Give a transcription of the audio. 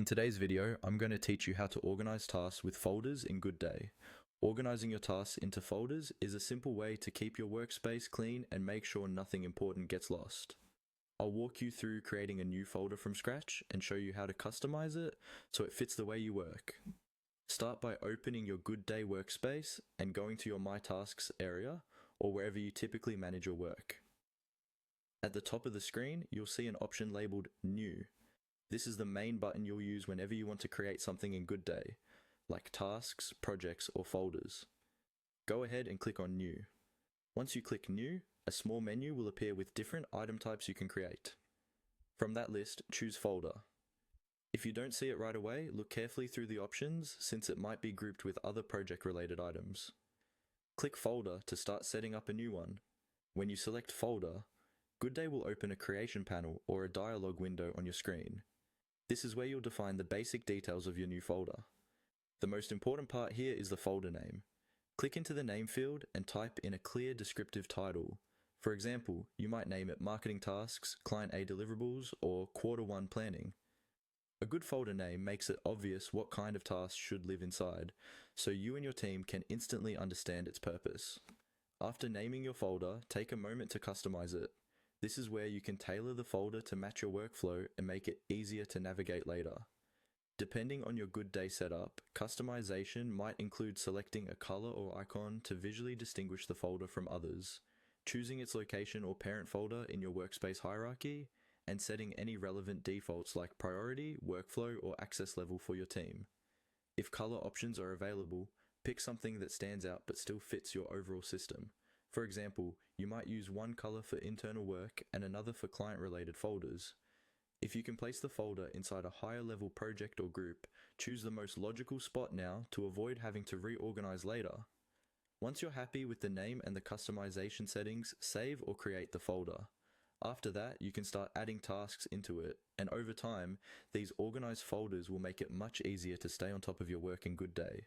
In today's video, I'm going to teach you how to organize tasks with folders in Goodday. Organizing your tasks into folders is a simple way to keep your workspace clean and make sure nothing important gets lost. I'll walk you through creating a new folder from scratch and show you how to customize it so it fits the way you work. Start by opening your Goodday workspace and going to your My Tasks area or wherever you typically manage your work. At the top of the screen, you'll see an option labeled New. This is the main button you'll use whenever you want to create something in Goodday, like tasks, projects, or folders. Go ahead and click on New. Once you click New, a small menu will appear with different item types you can create. From that list, choose Folder. If you don't see it right away, look carefully through the options since it might be grouped with other project-related items. Click Folder to start setting up a new one. When you select Folder, Goodday will open a creation panel or a dialog window on your screen. This is where you'll define the basic details of your new folder. The most important part here is the folder name. Click into the name field and type in a clear descriptive title. For example, you might name it Marketing Tasks, Client A Deliverables, or Quarter 1 Planning. A good folder name makes it obvious what kind of tasks should live inside, so you and your team can instantly understand its purpose. After naming your folder, take a moment to customize it. This is where you can tailor the folder to match your workflow and make it easier to navigate later. Depending on your Goodday setup, customization might include selecting a color or icon to visually distinguish the folder from others, choosing its location or parent folder in your workspace hierarchy, and setting any relevant defaults like priority, workflow, or access level for your team. If color options are available, pick something that stands out but still fits your overall system. For example, you might use one color for internal work and another for client-related folders. If you can place the folder inside a higher-level project or group, choose the most logical spot now to avoid having to reorganize later. Once you're happy with the name and the customization settings, save or create the folder. After that, you can start adding tasks into it, and over time, these organized folders will make it much easier to stay on top of your work in Goodday.